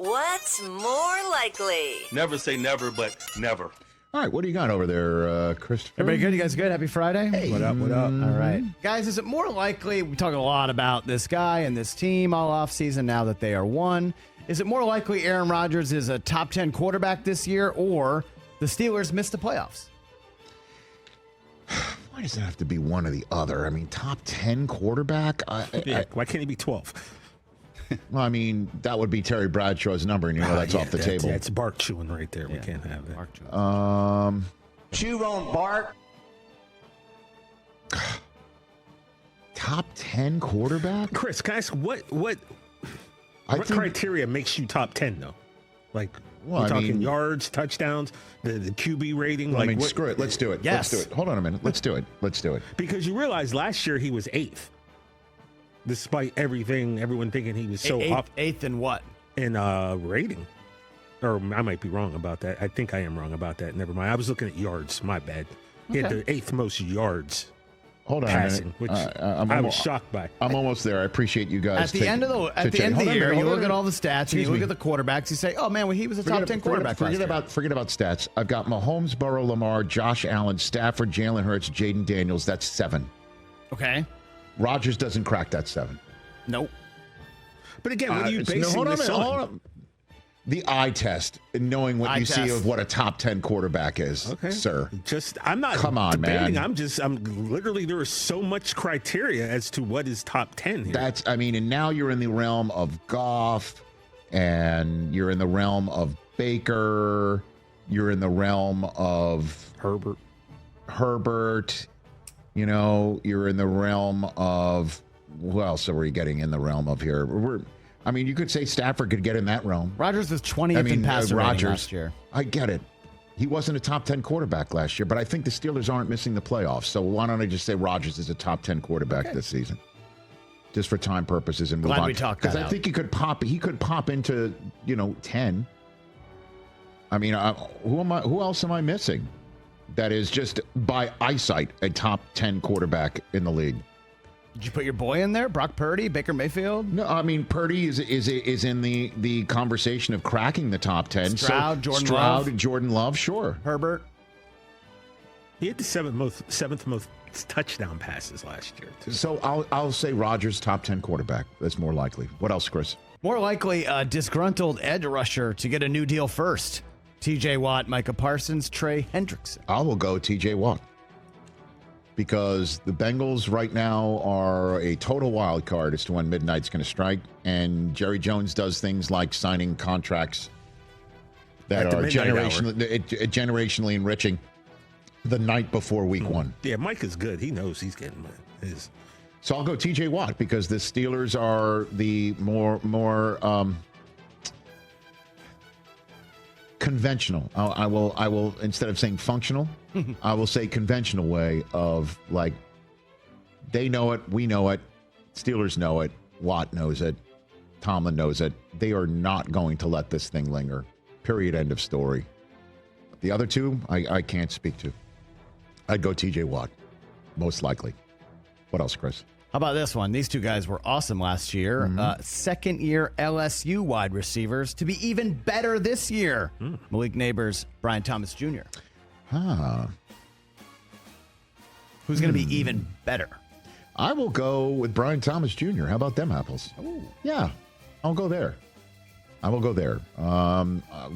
What's more likely? Never say never, but never. All right, what do you got over there, Christopher? Everybody good? You guys good? Happy Friday? Hey. What up? All right. Guys, is it more likely, we talk a lot about this guy and this team all offseason now that they are one. Is it more likely Aaron Rodgers is a top 10 quarterback this year or the Steelers missed the playoffs? Why does it have to be one or the other? I mean, top 10 quarterback? Why can't he be 12? Well, I mean, that would be Terry Bradshaw's number, and that's off the table. Yeah, it's bark chewing right there. We can't have that. Chew on bark. Top 10 quarterback? Chris, can I ask what criteria makes you top 10, though? Like, we're talking yards, touchdowns, the QB rating? Screw it. Let's do it. Yes. Let's do it. Hold on a minute. Let's do it. Because you realize last year he was 8th. Despite everyone thinking he was so up. Eighth in what? In rating. Or I might be wrong about that. I think I am wrong about that. Never mind. I was looking at yards. My bad. He had the 8th most yards Hold on passing, a minute. which I was shocked by. I'm almost there. I appreciate you guys. At the end of the year, you look at all the stats and you look at the quarterbacks. You say, "Oh man, he was a top 10 quarterback." Forget about stats. I've got Mahomes, Burrow, Lamar, Josh Allen, Stafford, Jalen Hurts, Jaden Daniels. That's 7. Okay. Rodgers doesn't crack that 7. Nope. But again, what are you basing this on? The eye test, and knowing what you see of what a top 10 quarterback is, sir. I'm not Come on, debating. man. I'm literally, there is so much criteria as to what is top 10 here. And now you're in the realm of Goff, and you're in the realm of Baker, you're in the realm of Herbert. You're in the realm of, who else are we getting in the realm of here? You could say Stafford could get in that realm. Rodgers was 20th in passer rating last year. I get it. He wasn't a top 10 quarterback last year, but I think the Steelers aren't missing the playoffs. So why don't I just say Rodgers is a top 10 quarterback this season? Just for time purposes and move on. Because I think he could pop into, 10. Who else am I missing? That is just by eyesight a top 10 quarterback in the league. Did you put your boy in there? Brock Purdy, Baker Mayfield? No, Purdy is in the conversation of cracking the top 10. Stroud, Jordan Love, sure. Herbert. He had the seventh most touchdown passes last year, too. So I'll say Rodgers top 10 quarterback. That's more likely. What else, Chris? More likely a disgruntled edge rusher to get a new deal first. TJ Watt, Micah Parsons, Trey Hendrickson. I will go TJ Watt. Because the Bengals right now are a total wild card as to when midnight's going to strike. And Jerry Jones does things like signing contracts that are generationally enriching the night before week one. Yeah, Mike is good. He knows he's getting his. So I'll go TJ Watt because the Steelers are the more conventional. I will instead of saying functional, I will say conventional way of they know it, we know it, Steelers know it, Watt knows it, Tomlin knows it. They are not going to let this thing linger. Period. End of story. The other two, I can't speak to. I'd go TJ Watt, most likely. What else, Chris? How about this one? These two guys were awesome last year. Second-year LSU wide receivers to be even better this year. Malik Neighbors, Brian Thomas Jr. Who's going to be even better? I will go with Brian Thomas Jr. How about them apples? Ooh. Yeah, I'll go there. I will go there.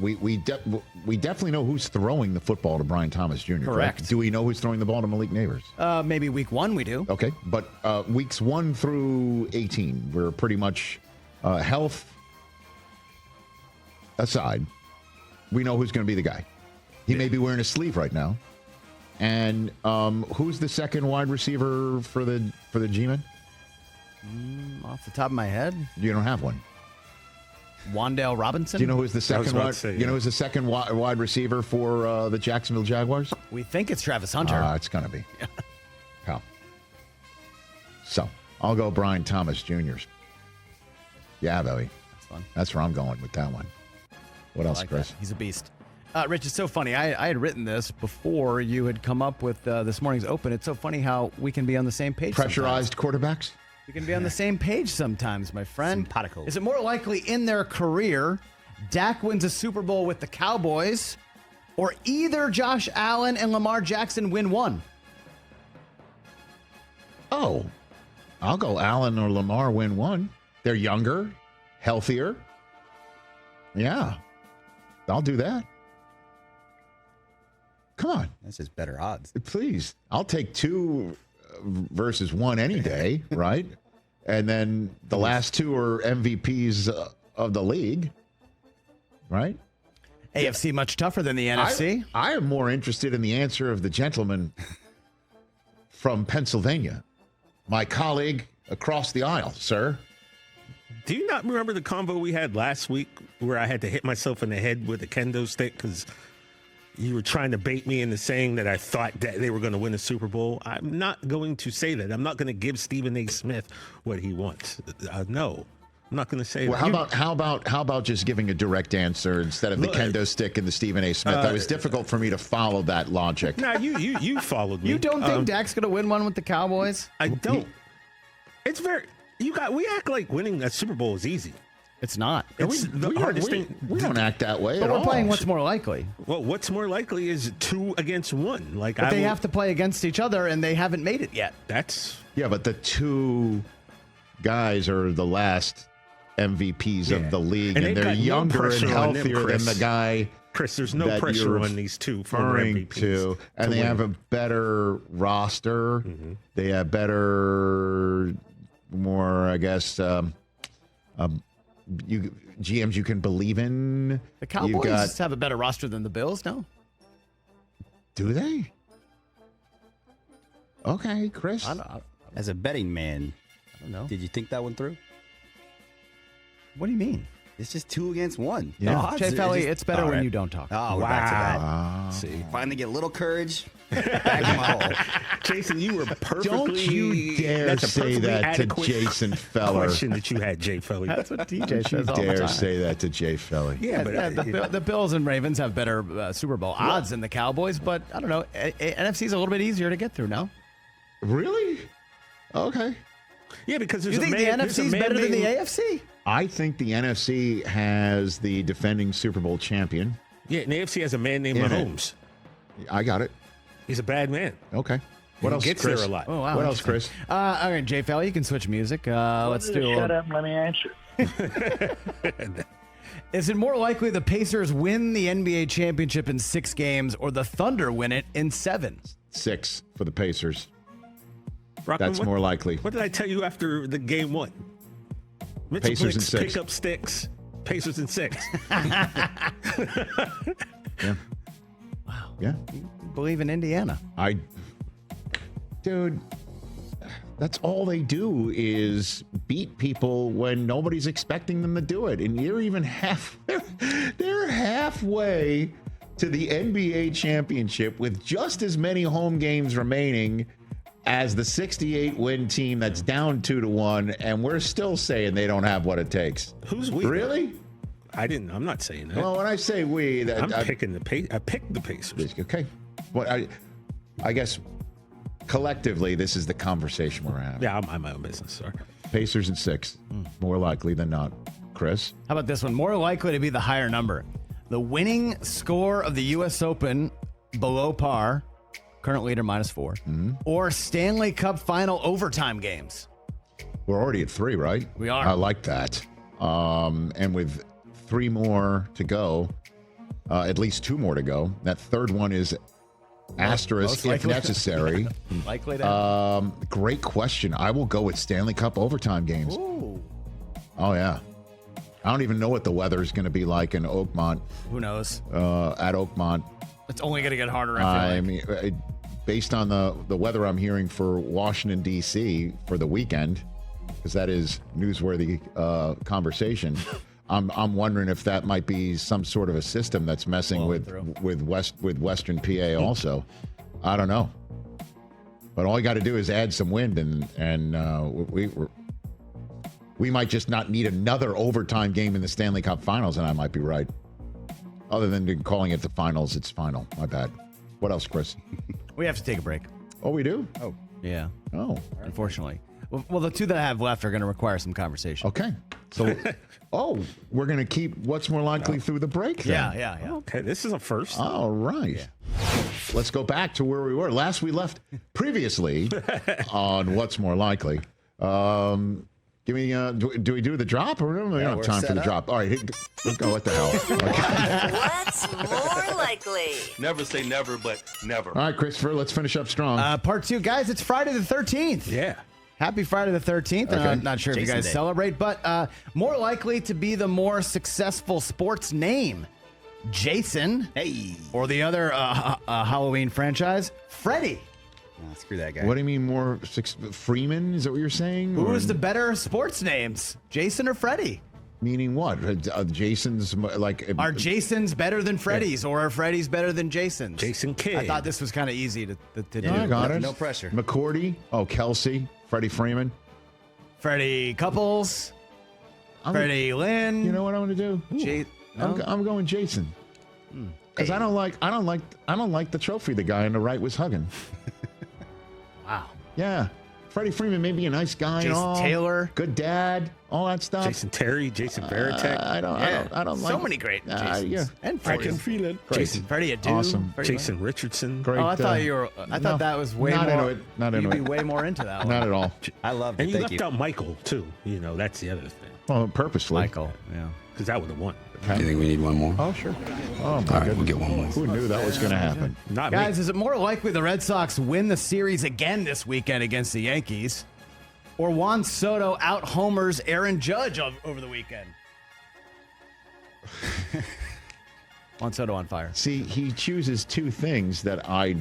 We definitely know who's throwing the football to Brian Thomas Jr. Correct. Do we know who's throwing the ball to Malik Neighbors? Maybe week 1 we do. Okay, but weeks 1 through 18, we're pretty much health aside. We know who's going to be the guy. He may be wearing a sleeve right now. And who's the second wide receiver for the G-Men? Off the top of my head, You don't have one. Wandale Robinson. Do you know who's the second who's the second wide receiver for the Jacksonville Jaguars? We think it's Travis Hunter. It's going to be. How? So, I'll go Brian Thomas Jr. Yeah, baby. That's fun. That's where I'm going with that one. What else, Chris? That. He's a beast. Rich, it's so funny. I had written this before you had come up with this morning's Open. It's so funny how we can be on the same page. Pressurized quarterbacks? We can be on the same page sometimes, my friend. Simpatico. Is it more likely in their career Dak wins a Super Bowl with the Cowboys, or either Josh Allen and Lamar Jackson win one? Oh, I'll go Allen or Lamar win one. They're younger, healthier. Yeah, I'll do that. Come on. That's just better odds. Please. I'll take 2 versus 1 any day, right? And then the last 2 are MVPs of the league, right? AFC much tougher than the NFC. I am more interested in the answer of the gentleman from Pennsylvania, my colleague across the aisle, sir. Do you not remember the convo we had last week where I had to hit myself in the head with a kendo stick because you were trying to bait me into saying that I thought that they were going to win a Super Bowl? I'm not going to say that. I'm not going to give Stephen A. Smith what he wants. No, I'm not going to say Well, that. how about just giving a direct answer instead of the kendo stick and the Stephen A. Smith? That was difficult for me to follow that logic. No, you followed me. You don't think Dak's going to win one with the Cowboys? I don't. It's very. We act like winning a Super Bowl is easy. It's not. It's the hardest thing. We don't act that way But at we're all. playing what's more likely. Well, what's more likely is 2 against 1. Like But they have to play against each other, and they haven't made it yet. That's Yeah, but the 2 guys are the last MVPs of the league, and they've they're got no younger and pressure on them, healthier than Chris. the guy. Chris. There's no that pressure you're on these 2 former referring MVPs to, and they win. have a better roster. Mm-hmm. They have better, more, I guess, GMs you can believe in. The Cowboys have a better roster than the Bills, no? Do they? Okay, Chris. I don't As a betting man, know. did you think that one through? What do you mean? It's just 2 against 1. Yeah. The odds Jay are Felly, just- it's better All when right. you don't talk. Oh, we're back to that. See, Finally get a little courage. Back in my hole. Jason, you were perfectly. Don't you dare that's a say perfectly that to adequate Jason Feller. question that you had, Jay Felly. That's what DJ Don't you says all the dare time. say that to Jay Felly. Yeah, but the Bills and Ravens have better Super Bowl odds than the Cowboys, but I don't know. NFC's a little bit easier to get through now. Really? Okay. yeah, because there's You think the NFC's better than the AFC? I think the NFC has the defending Super Bowl champion. Yeah, and the AFC has a man named In it. Mahomes. I got it. He's a bad man. Okay. What He else, gets Chris? there a lot. Oh, wow. What else, Chris? All right, Jay Felly, you can switch music. Let's do. Shut up and let me answer. Is it more likely the Pacers win the NBA championship in 6 games or the Thunder win it in 7? 6 for the Pacers. Brockman, That's more likely. What did I tell you after the game 1? Mitchell Pacers in Blix, 6. Pick up sticks. Pacers in 6. Yeah. Wow. Yeah. You believe in Indiana. Dude, that's all they do is beat people when nobody's expecting them to do it. And you're even they're halfway to the NBA championship with just as many home games remaining as the 68-win team that's down 2-1, and we're still saying they don't have what it takes. Who's we? Really? I'm not saying that. Well, when I say we, that I'm picking the Pacers. I picked the Pacers. Okay. Well, I guess collectively, this is the conversation we're having. Yeah, I'm my own business, sir. Pacers in 6, more likely than not. Chris? How about this one? More likely to be the higher number. The winning score of the U.S. Open below par, current leader -4, or Stanley Cup final overtime games. We're already at 3, right? We are. I like that. And with 3 more to go, at least 2 more to go, that third one is asterisk most if likely. necessary. Likely to. Great question. I will go with Stanley Cup overtime games. Ooh. Oh, yeah. I don't even know what the weather is going to be like in Oakmont, Who knows? at Oakmont. It's only going to get harder. I feel like. mean, based on the weather I'm hearing for Washington, D.C. for the weekend, because that is newsworthy conversation, I'm wondering if that might be some sort of a system that's messing with Western PA also. I don't know. But all you got to do is add some wind, and we might just not need another overtime game in the Stanley Cup Finals, and I might be right. Other than calling it the finals, it's final. My bad. What else, Chris? We have to take a break. Oh, we do? Yeah, Oh, unfortunately. Well, the 2 that I have left are going to require some conversation. okay. So, we're going to keep what's more likely through the break then. Yeah. Okay, this is a first. All right. Let's go back to where we were. Last we left previously on what's more likely. Give me. Do we do the drop or we don't have time for the drop? All right, let's go. What the hell? Okay. What's more likely? Never say never, but never. All right, Christopher, let's finish up strong. Part 2, guys. It's Friday the 13th. Yeah. Happy Friday the 13th. Okay. I'm not sure if you Jason guys Day. celebrate, but more likely to be the more successful sports name, Jason, Hey. or the other Halloween franchise, Freddy. Oh, screw that guy. What do you mean more? Freeman? Is that what you're saying? Who Or- is the better sports names, Jason or Freddy? Meaning what? Jason's like. Are Jasons better than Freddy's, or are Freddy's better than Jason's? Jason Kidd. I thought this was kind of easy to do. I got it. No pressure. McCourty. Oh, Kelsey. Freddie Freeman. Freddie Couples, Freddie Lynn. You know what I'm going to do? I'm going Jason. Because I don't like the trophy the guy on the right was hugging. Wow. Yeah. Freddie Freeman may be a nice guy and Jason all. Taylor. Good dad. All that stuff. Jason Terry, Jason Veritek. I don't like So many great Jasons. yeah. And I Freddie. can feel it. Jason. Freddie Adu. Awesome. Freddie Jason Richardson. Great. Oh, I thought you were. I thought that was way not more. into it. Not into You'd it. be way more into that one. Not at all. I love it. And you Thank left you. out Michael, too. You know, that's the other thing. Well, purposely. Michael. Yeah. Because that would have won. Do you think we need one more? Oh, sure. Oh, my All right, goodness. we'll get one more. Who knew that was going to happen? Not Guys, me. is it more likely the Red Sox win the series again this weekend against the Yankees, or Juan Soto out homers Aaron Judge over the weekend? Juan Soto on fire. See, he chooses two things that I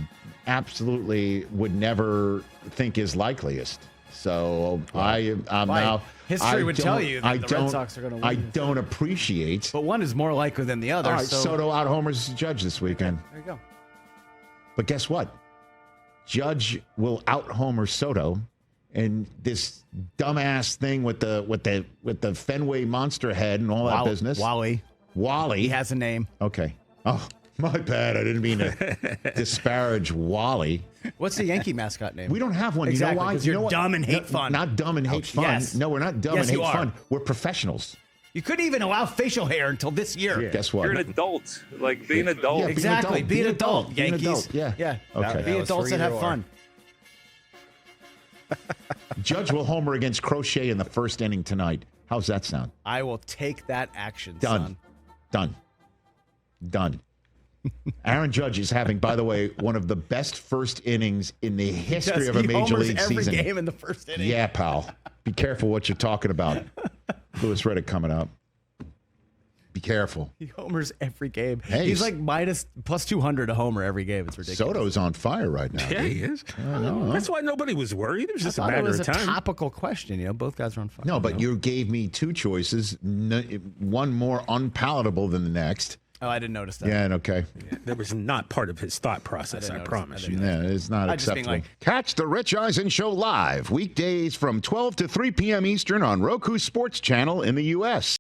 absolutely would never think is likeliest. So I'm Why? now. History I would tell don't- you that I the Red don't- Sox are gonna win. I don't appreciate. But one is more likely than the other. All right, so Soto out homers Judge this weekend. there you go. But guess what? Judge will out homer Soto, and this dumbass thing with the Fenway monster head and all that business. Wally. He has a name. Okay. Oh, my bad. I didn't mean to disparage Wally. What's the Yankee mascot name? We don't have one. Exactly, You know why? 'cause You you're know what? dumb and hate No, fun. Not dumb and hate fun. Yes. No, we're not dumb Yes, and you hate are. fun. We're professionals. You couldn't even allow facial hair until this year. Guess what? You're an adult. Like, be an adult. Yeah, be an Exactly. adult. Be an adult, Be an Yankees. adult. Yeah. Yeah. Okay. Be That was adults for that have either or. fun. Judge will homer against Crochet in the first inning tonight. How's that sound? I will take that action, Done. son. Done. Aaron Judge is having, by the way, one of the best first innings in the history Yes, of a he major homers league every season. game in the first inning. Yeah, pal. Be careful what you're talking about. Louis Riddick coming up. Be careful. He homers every game. Hey, He's like plus 200 a homer every game. It's ridiculous. Soto's on fire right now. Yeah, dude. he is. I know. That's why nobody was worried. It was just a I thought it matter was of a time. topical question. You know, both guys are on fire. No, but you gave me two choices, one more unpalatable than the next. Oh, I didn't notice that. Yeah, okay. That was not part of his thought process, I notice- promise I you. didn't Yeah, it's not I just being acceptable. like- Catch the Rich Eisen Show live weekdays from 12 to 3 p.m. Eastern on Roku Sports Channel in the U.S.